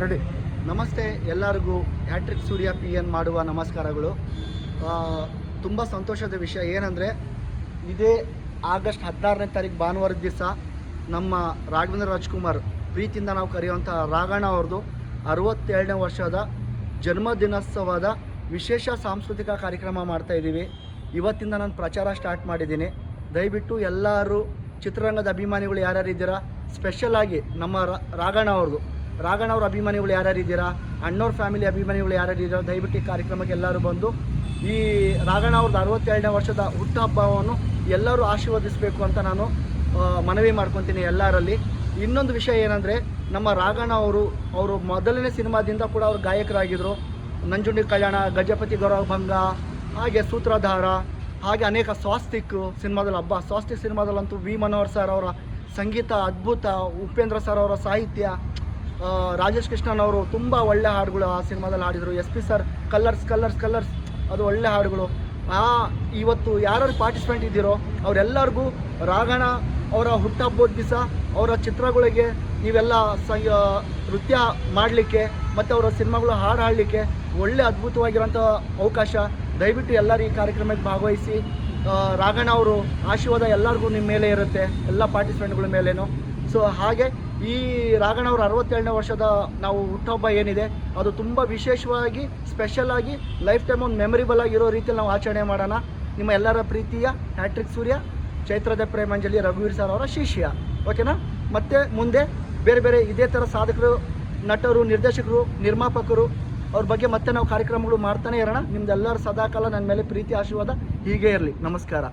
Ready. ನಮಸ್ತೆ ಎಲ್ಲರಿಗೂ. Hat trick ಸೂರ್ಯ PN ಮಾಡುವ ನಮಸ್ಕಾರಗಳು. ತುಂಬ ಸಂತೋಷದ ವಿಷಯ ಏನಂದರೆ, ಇದೇ ಆಗಸ್ಟ್ 16ನೇ ತಾರೀಕು ಭಾನುವಾರದ ದಿವಸ ನಮ್ಮ ರಾಘವೇಂದ್ರ ರಾಜ್ಕುಮಾರ್, ಪ್ರೀತಿಯಿಂದ ನಾವು ಕರೆಯುವಂಥ ರಾಘಣ್ಣ ಅವ್ರದ್ದು 62ನೇ ವರ್ಷದ ಜನ್ಮದಿನೋತ್ಸವದ ವಿಶೇಷ ಸಾಂಸ್ಕೃತಿಕ ಕಾರ್ಯಕ್ರಮ ಮಾಡ್ತಾಯಿದ್ದೀವಿ. ಇವತ್ತಿಂದ ನಾನು ಪ್ರಚಾರ ಸ್ಟಾರ್ಟ್ ಮಾಡಿದ್ದೀನಿ. ದಯವಿಟ್ಟು ಎಲ್ಲರೂ ಚಿತ್ರರಂಗದ ಅಭಿಮಾನಿಗಳು ಯಾರ್ಯಾರು ಇದ್ದೀರಾ, ಸ್ಪೆಷಲಾಗಿ ನಮ್ಮ ರಾಘಣ್ಣ ಅವ್ರ ಅಭಿಮಾನಿಗಳು ಯಾರ್ಯಾರು ಇದ್ದೀರಾ, ಅಣ್ಣವ್ರ ಫ್ಯಾಮಿಲಿ ಅಭಿಮಾನಿಗಳು ಯಾರ್ಯಾರು ಇದ್ದೀರಾ, ದಯವಿಟ್ಟು ಈ ಕಾರ್ಯಕ್ರಮಕ್ಕೆ ಎಲ್ಲರೂ ಬಂದು ಈ ರಾಘಣ್ಣ ಅವ್ರದ್ದು 62ನೇ ವರ್ಷದ ಹುಟ್ಟುಹಬ್ಬವನ್ನು ಎಲ್ಲರೂ ಆಶೀರ್ವದಿಸಬೇಕು ಅಂತ ನಾನು ಮನವಿ ಮಾಡ್ಕೊತೀನಿ ಎಲ್ಲರಲ್ಲಿ. ಇನ್ನೊಂದು ವಿಷಯ ಏನಂದರೆ, ನಮ್ಮ ರಾಘಣ್ಣ ಅವರು ಮೊದಲನೇ ಸಿನಿಮಾದಿಂದ ಕೂಡ ಅವರು ಗಾಯಕರಾಗಿದ್ದರು. ನಂಜುಂಡಿ ಕಲ್ಯಾಣ, ಗಜಪತಿ ಗೌರವಭಂಗ, ಹಾಗೆ ಸೂತ್ರಧಾರ, ಹಾಗೆ ಅನೇಕ ಸ್ವಾಸ್ತಿಕ್ ಸಿನಿಮಾದಲ್ಲಂತೂ ವಿ ಮನೋಹರ್ ಸರ್ ಅವರ ಸಂಗೀತ ಅದ್ಭುತ, ಉಪೇಂದ್ರ ಸರ್ ಅವರ ಸಾಹಿತ್ಯ, ರಾಜೇಶ್ ಕೃಷ್ಣನ್ ಅವರು ತುಂಬ ಒಳ್ಳೆ ಹಾಡುಗಳು ಆ ಸಿನಿಮಾದಲ್ಲಿ ಹಾಡಿದರು. SP ಸರ್ ಕಲರ್ಸ್ ಅದು ಒಳ್ಳೆ ಹಾಡುಗಳು. ಇವತ್ತು ಯಾರು ಪಾರ್ಟಿಸಿಪೆಂಟ್ ಇದ್ದೀರೋ ಅವರೆಲ್ಲರಿಗೂ ರಾಘಣ್ಣ ಅವರ ಹುಟ್ಟುಹಬ್ಬದ ದಿವಸ ಅವರ ಚಿತ್ರಗಳಿಗೆ ನೀವೆಲ್ಲ ನೃತ್ಯ ಮಾಡಲಿಕ್ಕೆ ಮತ್ತು ಅವರ ಸಿನಿಮಾಗಳು ಹಾಡು ಹಾಡಲಿಕ್ಕೆ ಒಳ್ಳೆ ಅದ್ಭುತವಾಗಿರೋಂಥ ಅವಕಾಶ. ದಯವಿಟ್ಟು ಎಲ್ಲರೂ ಈ ಕಾರ್ಯಕ್ರಮಕ್ಕೆ ಭಾಗವಹಿಸಿ. ರಾಘಣ್ಣ ಅವರು ಆಶೀರ್ವಾದ ಎಲ್ಲರಿಗೂ ನಿಮ್ಮ ಮೇಲೆ ಇರುತ್ತೆ, ಎಲ್ಲ ಪಾರ್ಟಿಸಿಪೆಂಟ್ಗಳ ಮೇಲೇನು. ಸೊ ಹಾಗೆ ಈ ರಾಘಣ್ಣ ಅವ್ರ 62ನೇ ವರ್ಷದ ನಾವು ಹುಟ್ಟುಹಬ್ಬ ಏನಿದೆ ಅದು ತುಂಬ ವಿಶೇಷವಾಗಿ ಸ್ಪೆಷಲಾಗಿ ಲೈಫ್ ಟೈಮ್ ಒಂದು ಮೆಮೊರಿಬಲ್ ಆಗಿರೋ ರೀತಿಯಲ್ಲಿ ನಾವು ಆಚರಣೆ ಮಾಡೋಣ. ನಿಮ್ಮ ಎಲ್ಲರ ಪ್ರೀತಿಯ ಹ್ಯಾಟ್ರಿಕ್ ಸೂರ್ಯ, ಚೈತ್ರದ ಪ್ರೇಮಾಂಜಲಿ, ರಘುವೀರ್ ಸರ್ ಅವರ ಶಿಷ್ಯ. ಓಕೆನಾ? ಮತ್ತು ಮುಂದೆ ಬೇರೆ ಇದೇ ಥರ ಸಾಧಕರು, ನಟರು, ನಿರ್ದೇಶಕರು, ನಿರ್ಮಾಪಕರು ಅವ್ರ ಬಗ್ಗೆ ಮತ್ತೆ ನಾವು ಕಾರ್ಯಕ್ರಮಗಳು ಮಾಡ್ತಾನೆ ಇರೋಣ. ನಿಮ್ದೆಲ್ಲರ ಸದಾಕಾಲ ನನ್ನ ಮೇಲೆ ಪ್ರೀತಿ ಆಶೀರ್ವಾದ ಹೀಗೆ ಇರಲಿ. ನಮಸ್ಕಾರ.